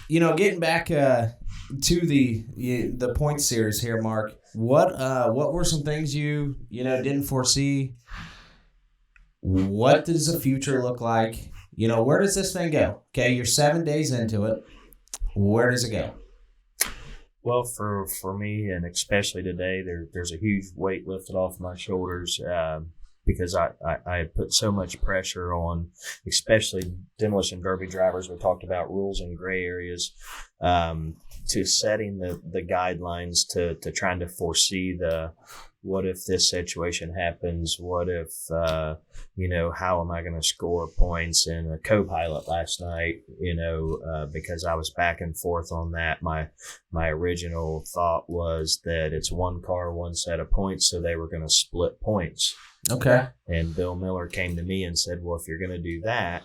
getting back to the point series here, Mark. What were some things you didn't foresee? What does the future look like? Where does this thing go? Okay, you're 7 days into it. Where does it go? Well, for me, and especially today, there's a huge weight lifted off my shoulders because I had put so much pressure on, especially demolition derby drivers. We talked about rules and gray areas, to setting the guidelines to trying to foresee what if this situation happens? What if, how am I going to score points in a co-pilot last night? Because I was back and forth on that. My original thought was that it's one car, one set of points, so they were going to split points. Okay. And Bill Miller came to me and said, well, if you're going to do that,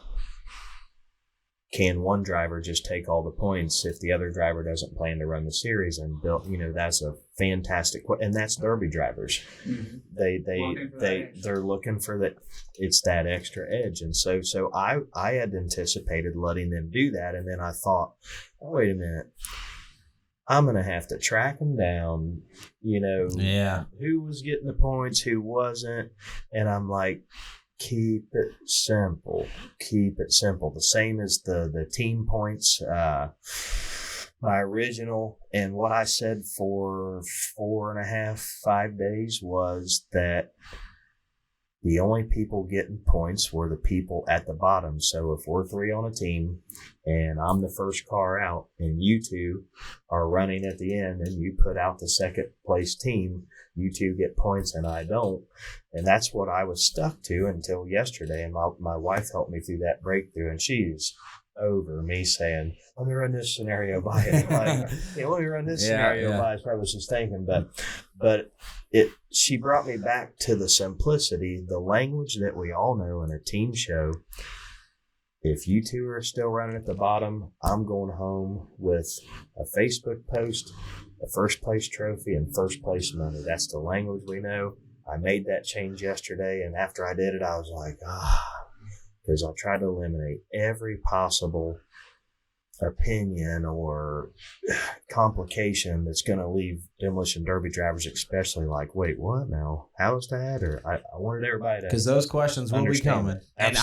can one driver just take all the points if the other driver doesn't plan to run the series? And Bill, that's a fantastic, and that's Derby drivers. Mm-hmm. They're looking for that. It's that extra edge. And so I had anticipated letting them do that. And then I thought, oh, wait a minute. I'm going to have to track them down, who was getting the points, who wasn't. And I'm like, keep it simple. Keep it simple. The same as the team points. My original and what I said for 4.5, 5 days was that the only people getting points were the people at the bottom. So if we're 3 on a team and I'm the first car out and you 2 are running at the end and you put out the second place team, you 2 get points and I don't. And that's what I was stuck to until yesterday. And my wife helped me through that breakthrough, and she's over me saying, let me run this scenario by it. Let me run this scenario by it. I was just thinking, but she brought me back to the simplicity, the language that we all know in a team show. If you 2 are still running at the bottom, I'm going home with a Facebook post, a first place trophy, and first place money. That's the language we know. I made that change yesterday, and after I did it, I was like, because I tried to eliminate every possible opinion or complication that's going to leave demolition derby drivers especially like, wait, what now? How is that? Or I wanted everybody to, because those questions will be coming. And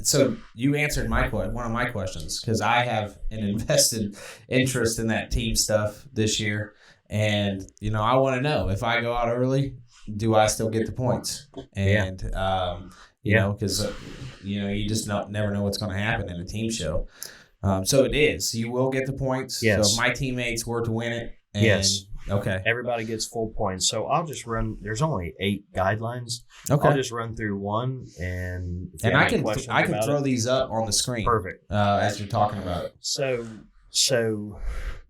so you answered one of my questions, because I have an invested interest in that team stuff this year. And, I want to know, if I go out early, do I still get the points? And, because, you just never know what's going to happen in a team show. So it is. You will get the points. Yes. So if my teammates were to win it. Yes. Okay. Everybody gets full points. So I'll just run. There's only 8 guidelines. Okay. I'll just run through one, and I can throw these up on the screen. Perfect. As you're talking about it. So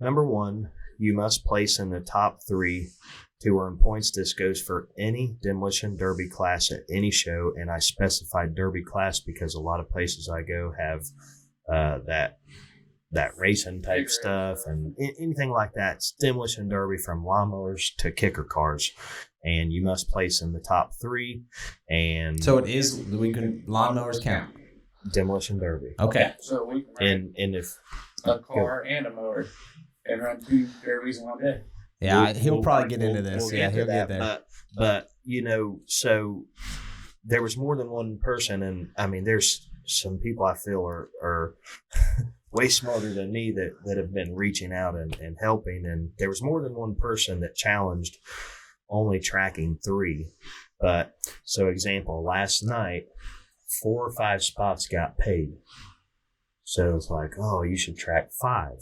number 1, you must place in the top 3 to earn points. This goes for any demolition derby class at any show, and I specified derby class because a lot of places I go have that racing type stuff and anything like that. It's demolition derby from lawnmowers to kicker cars, and you must place in the top 3. And so it is. We can lawnmowers count demolition derby. Okay. So we can and if a car and a mower and run 2 derbies in one day. Yeah, he'll probably get into this. We'll he'll get there. But so there was more than one person, and I mean, there's some people I feel are way smarter than me that have been reaching out and helping. And there was more than one person that challenged only tracking 3. But so example, last night, 4 or 5 spots got paid. So it's like, oh, you should track 5.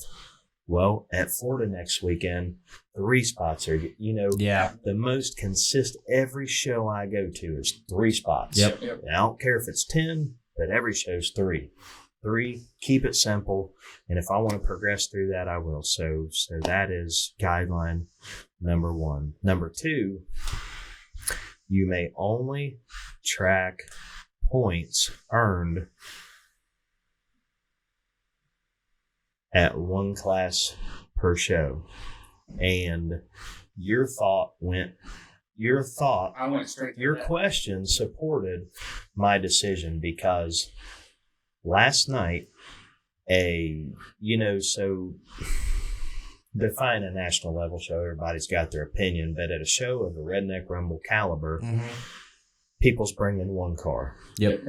Well, at Florida next weekend, 3 spots are, the most consistent. Every show I go to is 3 spots. Yep. I don't care if it's 10, but every show's 3. 3, keep it simple. And if I want to progress through that, I will. So that is guideline number 1. Number 2, you may only track points earned at 1 class per show. And your question supported my decision, because last night so define a national level show. Everybody's got their opinion, but at a show of a Redneck Rumble caliber, people's bringing one car. Yep.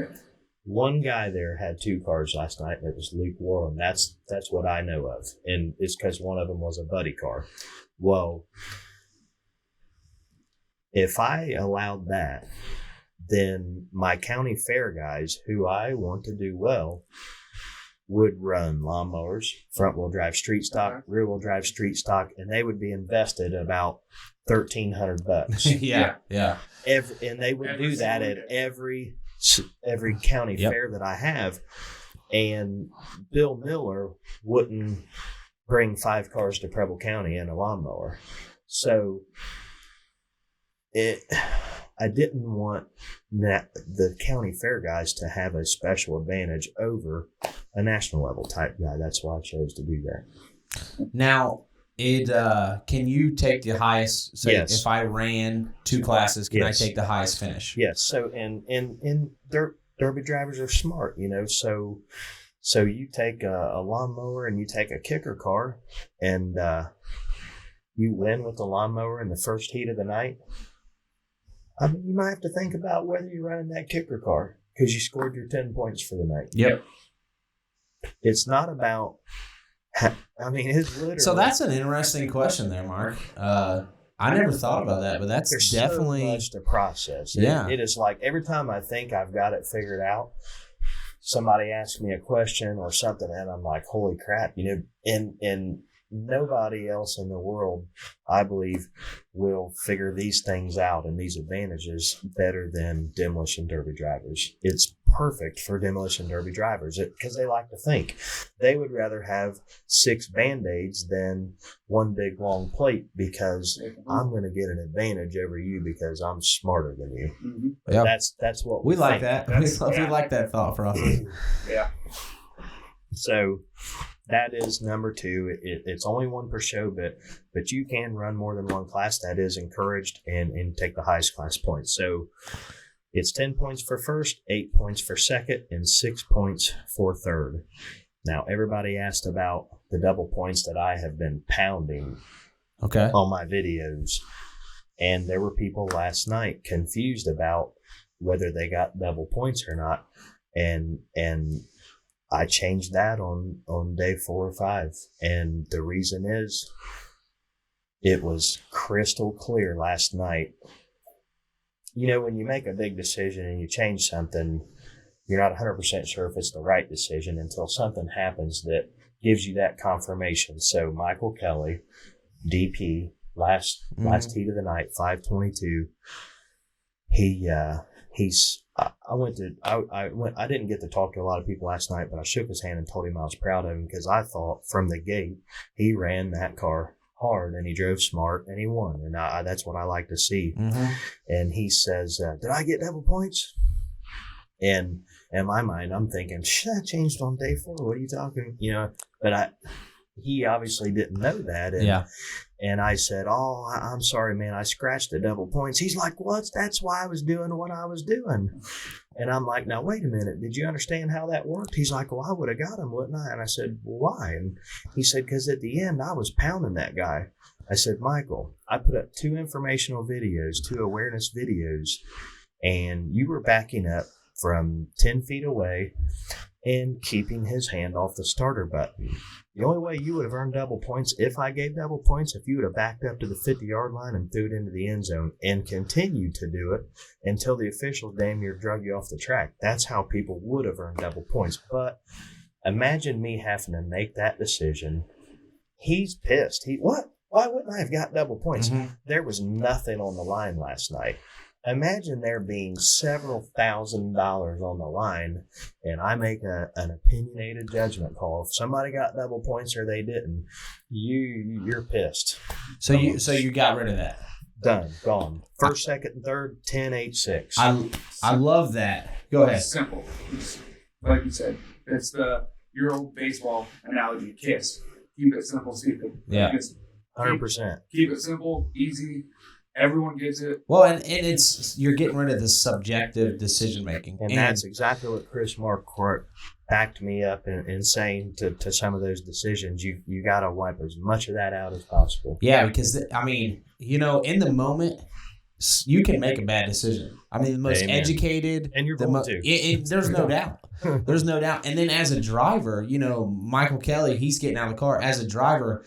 One guy there had 2 cars last night, and it was Luke Worland. That's what I know of, and it's because one of them was a buddy car. Well, if I allowed that, then my county fair guys, who I want to do well, would run lawnmowers, front-wheel drive street stock, rear-wheel drive street stock, and they would be invested about $1,300. Yeah. And they would do that at every county fair that I have. And Bill Miller wouldn't bring 5 cars to Preble County in a lawnmower. So I didn't want the county fair guys to have a special advantage over a national level type guy. That's why I chose to do that. Now, can you take the highest? So yes. If I ran 2 classes, can I take the highest finish? Yes. So and derby drivers are smart, So you take a lawnmower and you take a kicker car, and you win with the lawnmower in the first heat of the night. I mean, you might have to think about whether you're running that kicker car because you scored your 10 points for the night. Yep. It's not about. It's literally. So that's an interesting question there, Mark. I never thought about that, but that's definitely so much to process. It is like every time I think I've got it figured out, somebody asks me a question or something, and I'm like, "Holy crap!" And nobody else in the world, I believe, will figure these things out and these advantages better than demolition derby drivers. It's perfect for demolition derby drivers because they like to think. They would rather have 6 Band-Aids than one big long plate because I'm going to get an advantage over you because I'm smarter than you. Mm-hmm. Yeah. That's what we like that. We like that thought process. Yeah. So that is number 2. It's only 1 per show, but you can run more than 1 class. That is encouraged, and take the highest class points. So it's 10 points for first, 8 points for second, and 6 points for third. Now, everybody asked about the double points that I have been pounding on my videos. And there were people last night confused about whether they got double points or not. And I changed that on day 4 or 5. And the reason is it was crystal clear last night. When you make a big decision and you change something, you're not 100% sure if it's the right decision until something happens that gives you that confirmation. So Michael Kelly, DP, last heat of the night, 522. I didn't get to talk to a lot of people last night, but I shook his hand and told him I was proud of him because I thought from the gate he ran that car hard and he drove smart and he won, and that's what I like to see. And he says, "Did I get double points?" And in my mind, I'm thinking, "Shit, I changed on day 4. What are you talking?" But he obviously didn't know that. And I said, "Oh, I'm sorry, man. I scratched the double points." He's like, "What? That's why I was doing what I was doing." And I'm like, "Now, wait a minute. Did you understand how that worked?" He's like, "Well, I would have got him, wouldn't I?" And I said, "Well, why?" And he said, "Because at the end, I was pounding that guy." I said, "Michael, I put up 2 informational videos, 2 awareness videos, and you were backing up from 10 feet away and keeping his hand off the starter button. The only way you would have earned double points if I gave double points if you would have backed up to the 50-yard line and threw it into the end zone and continued to do it until the officials damn near drug you off the track. That's how people would have earned double points." But imagine me having to make that decision. He's pissed. What? Why wouldn't I have got double points? There was nothing on the line last night. Imagine there being several $1,000s on the line, and I make an opinionated judgment call. If somebody got double points or they didn't, you're pissed. So you got rid of that. Done, gone. First, second, and third, 10, 8, 6. I love that. Go ahead. It's simple. Like you said, it's your old baseball analogy, KISS. Keep it simple, stupid. Yeah. 100%. Keep it simple, easy. Everyone gets it. Well, and it's you're getting rid of the subjective decision making, and that's exactly what Chris Marquardt backed me up in saying to some of those decisions. You got to wipe as much of that out as possible. Yeah, because I mean, in the moment, you can make a bad decision. I mean, the most educated, and you're going to. There's no doubt. There's no doubt. And then as a driver, Michael Kelly, he's getting out of the car. As a driver,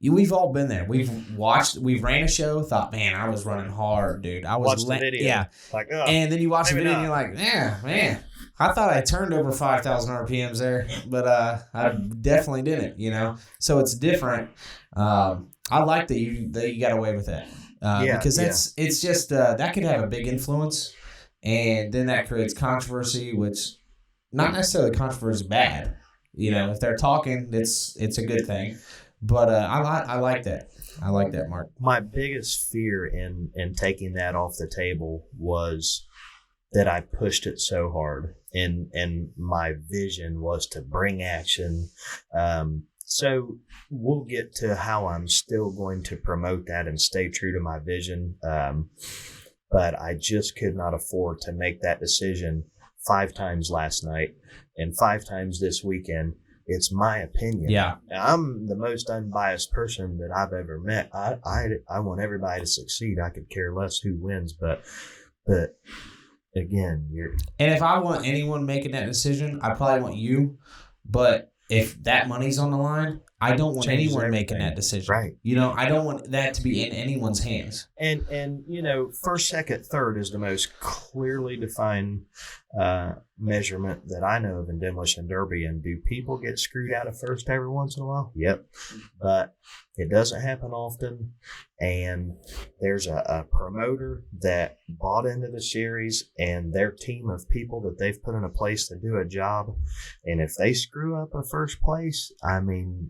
we've all been there. We've ran a show, thought, man, I was running hard, dude. I was watched the video. Yeah. Like, and then you watch the video and you're like, yeah, man, I thought I turned over 5,000 RPMs there, but I definitely didn't, So it's different. I like that you got away with that. Because it's just that could have a big influence, and then that creates controversy, which not necessarily controversy is bad. If they're talking, it's a good thing. But I like that. I like that, Mark. My biggest fear in taking that off the table was that I pushed it so hard, and my vision was to bring action. So we'll get to how I'm still going to promote that and stay true to my vision. But I just could not afford to make that decision 5 times last night and 5 times this weekend. It's my opinion. Yeah. I'm the most unbiased person that I've ever met. I want everybody to succeed. I could care less who wins, but again, and if I want anyone making that decision, I probably want you, but if that money's on the line, I don't want anyone making that decision. Right. I don't want that to be in anyone's hands. And first, second, third is the most clearly defined measurement that I know of in Demolition Derby. And do people get screwed out of first every once in a while? Yep. But it doesn't happen often. And there's a promoter that bought into the series and their team of people that they've put in a place to do a job. And if they screw up a first place, I mean,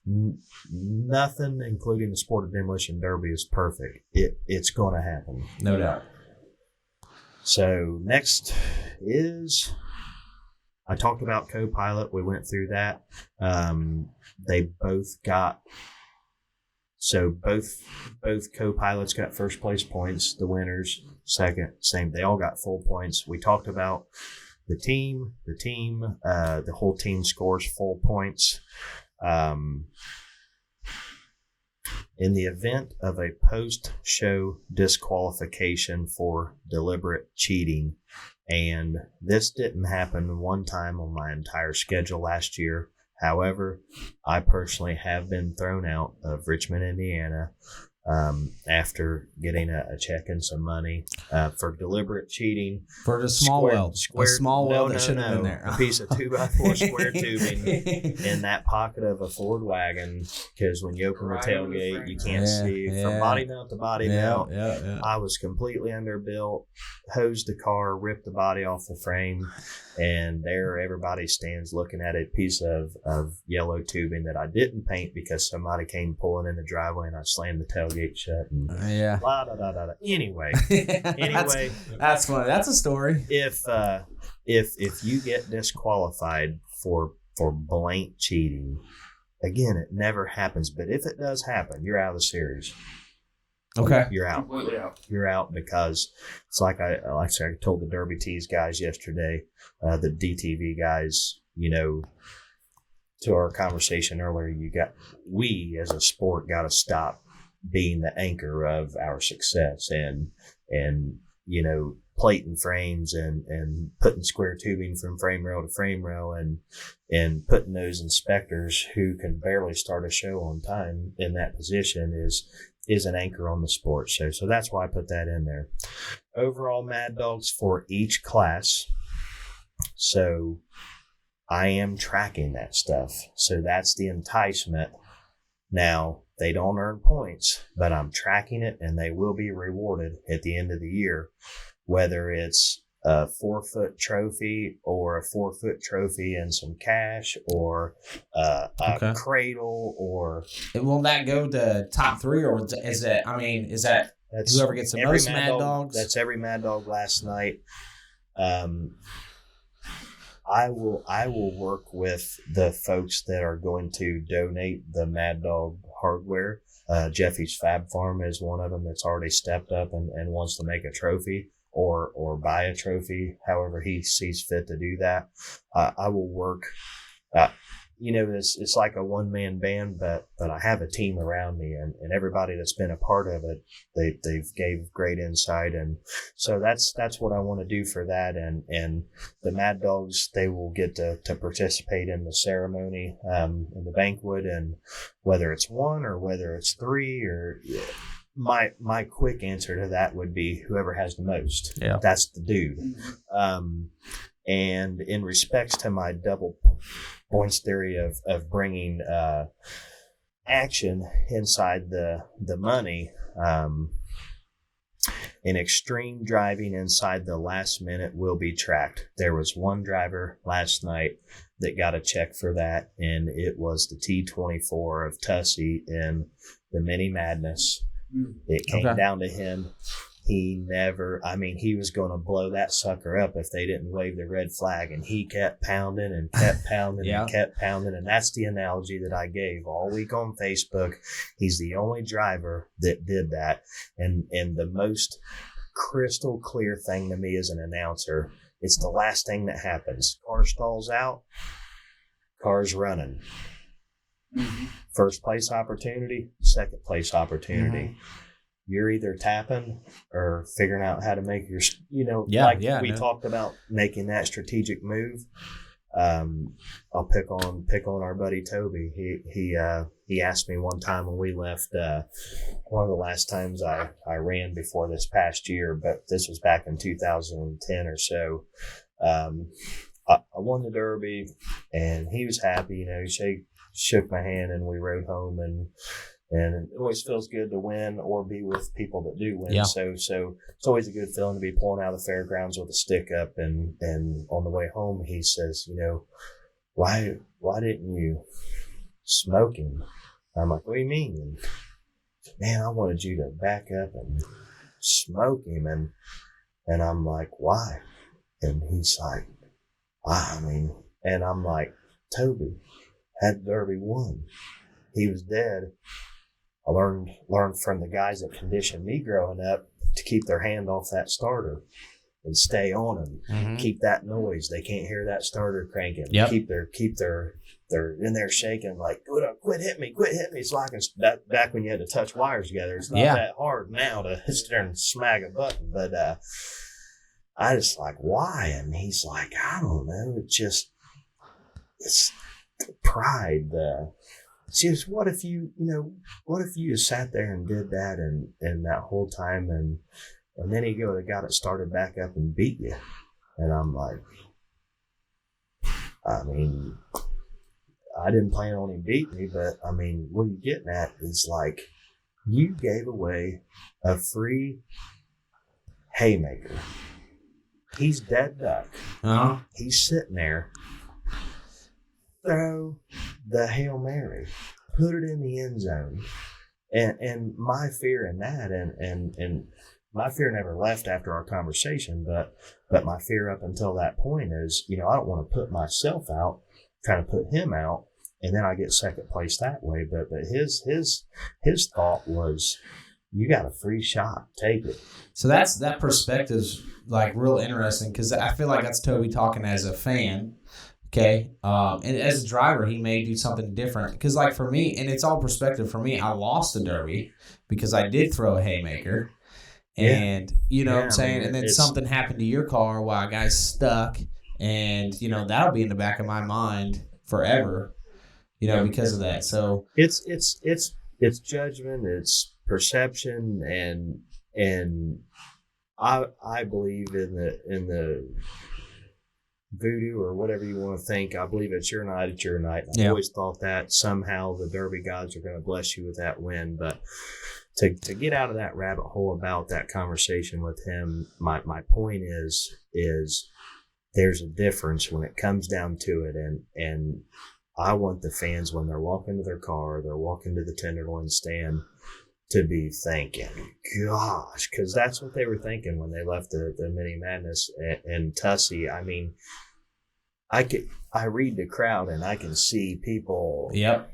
nothing, including the sport of Demolition Derby, is perfect. It's going to happen. No doubt. So next is, I talked about co-pilot. We went through that. They both got, so both co-pilots got first place points. The winners, second, same. They all got full points. We talked about the team, the whole team scores full points. In the event of a post-show disqualification for deliberate cheating, and this didn't happen one time on my entire schedule last year. However, I personally have been thrown out of Richmond, Indiana, after getting a check and some money for deliberate cheating. For the small weld. A small weld that should have been there. A piece of 2x4 square tubing in that pocket of a Ford wagon, because when you open the tailgate, you can't see from body mount to body mount. Yeah. I was completely underbuilt, hosed the car, ripped the body off the frame, and there everybody stands looking at a piece of yellow tubing that I didn't paint because somebody came pulling in the driveway and I slammed the tailgate shut. And blah, blah, blah, blah. Anyway, that's funny. That's a story. If you get disqualified for blank cheating, again, it never happens. But if it does happen, you're out of the series. Okay, you're out. Completely out. You're out, because it's like I told the Derby Tees guys yesterday, the DTV guys, to our conversation earlier, we as a sport got to stop being the anchor of our success and plating frames and putting square tubing from frame rail to frame rail and putting those inspectors who can barely start a show on time in that position is an anchor on the sport. So that's why I put that in there. Overall Mad Dogs for each class. So I am tracking that stuff. So that's the enticement. Now, they don't earn points, but I'm tracking it, and they will be rewarded at the end of the year, whether it's a 4-foot trophy or a 4-foot trophy and some cash or a cradle or... And will that go to top 3, or is that that's whoever gets the most Mad Dogs? That's every Mad Dog last night. I will work with the folks that are going to donate the Mad Dog hardware. Jeffy's Fab Farm is one of them that's already stepped up and wants to make a trophy or buy a trophy, however he sees fit to do that. I will work. It's like a one-man band, but I have a team around me, and everybody that's been a part of it, they've gave great insight, and so that's what I want to do for that, and the Mad Dogs, they will get to participate in the ceremony, in the banquet, and whether it's one or whether it's three or. My quick answer to that would be whoever has the most. Yeah, that's the dude. And in respects to my double points theory of bringing action inside the money, in extreme driving inside the last minute will be tracked. There was one driver last night that got a check for that, and it was the T24 of Tussey in the Mini Madness. It came down to him. He was going to blow that sucker up if they didn't wave the red flag. And he kept pounding and kept pounding and kept pounding. And that's the analogy that I gave all week on Facebook. He's the only driver that did that. And the most crystal clear thing to me as an announcer, it's the last thing that happens. Car stalls out, car's running. Mm-hmm. First place opportunity, second place opportunity. Mm-hmm. You're either tapping or figuring out how to make your, we talked about making that strategic move. I'll pick on our buddy Toby. He asked me one time when we left, one of the last times I ran before this past year, but this was back in 2010 or so. I won the Derby and he was happy, he shook my hand and we rode home, and it always feels good to win or be with people that do win. Yeah. So it's always a good feeling to be pulling out of the fairgrounds with a stick up, and on the way home he says, why didn't you smoke him? I'm like, what do you mean? And, man, I wanted you to back up and smoke him, and I'm like, why? And he's like, and I'm like, Toby had the Derby won. He was dead. I learned from the guys that conditioned me growing up to keep their hand off that starter and stay on him. Mm-hmm. Keep that noise. They can't hear that starter cranking. Yep. Keep their in there shaking like, quit hitting me. It's like back when you had to touch wires together. It's not that hard now to sit there and smack a button. But I just like, why? And he's like, I don't know. It's pride. It's just, what if you just sat there and did that and that whole time and then he got it started back up and beat you. And I'm like, I didn't plan on him beating me, but what you're getting at is like, you gave away a free haymaker. He's dead duck. Uh-huh. He's sitting there. Throw the Hail Mary, put it in the end zone. And my fear in that, and my fear never left after our conversation, but my fear up until that point is, I don't want to put myself out, trying to put him out, and then I get second place that way. But his thought was, you got a free shot, take it. So that perspective's like real interesting, because I feel like that's Toby talking as a fan. Okay. And as a driver, he may do something different. Because, like, for me, and it's all perspective for me, I lost the Derby because I did throw a haymaker. And, what I'm saying? And then something happened to your car while a guy's stuck. And, that'll be in the back of my mind forever, because of that. So it's judgment, it's perception, and I believe in the voodoo or whatever you want to think. I believe it's your night. I've always thought that somehow the Derby gods are going to bless you with that win. But to get out of that rabbit hole about that conversation with him, my point is there's a difference when it comes down to it. And I want the fans, when they're walking to their car, they're walking to the Tenderloin stand, to be thinking, gosh, because that's what they were thinking when they left the Mini Madness and Tussey. I read the crowd and I can see people Yep.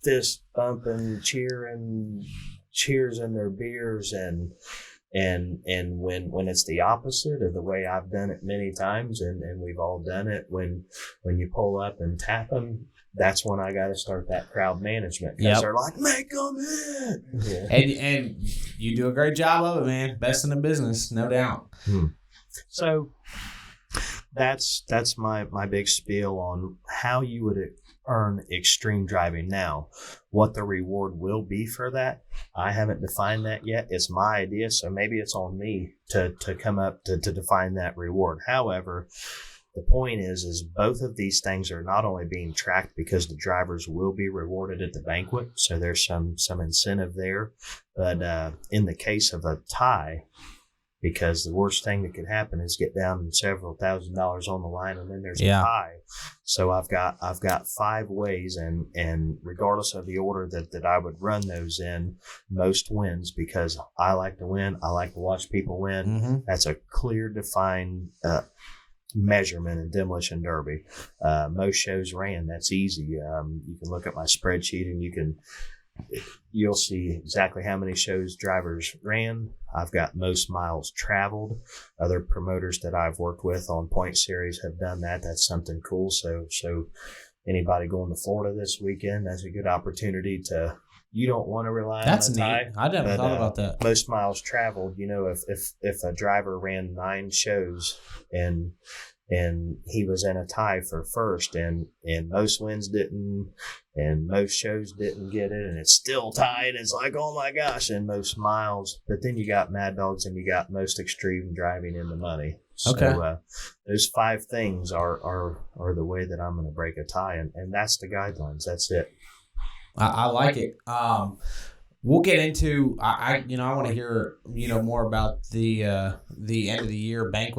fist bumping, cheers in their beers, and when it's the opposite of the way I've done it many times, and we've all done it, when you pull up and tap them, that's when I got to start that crowd management, because they're like, make them hit. Yeah. And you do a great job of it, man. Best in the business, no doubt. So that's my big spiel on how you would earn extreme driving. Now, what the reward will be for that, I haven't defined that yet. It's my idea, so maybe it's on me to come up to define that reward. However, the point is both of these things are not only being tracked because the drivers will be rewarded at the banquet, so there's some incentive there, but in the case of a tie, because the worst thing that could happen is get down several $1,000s on the line, and then there's a tie. So I've got 5 ways, and regardless of the order that I would run those in, most wins, because I like to win. I like to watch people win. That's a clear, defined measurement in Demolition Derby. Most shows ran. That's easy. You can look at my spreadsheet and you'll see exactly how many shows drivers ran. I've got most miles traveled. Other promoters that I've worked with on Point Series have done that. That's something cool. So anybody going to Florida this weekend, that's a good opportunity to. You don't want to rely on a tie. Neat. I never thought about that. Most miles traveled. If a driver ran 9 shows and he was in a tie for first, and most wins didn't, and most shows didn't get it, and it's still tied. It's like, oh my gosh, and most miles. But then you got Mad Dogs and you got most extreme driving in the money. So those 5 things are the way that I'm going to break a tie, and that's the guidelines. That's it. I like it. We'll get into I want to hear more about the end of the year banquet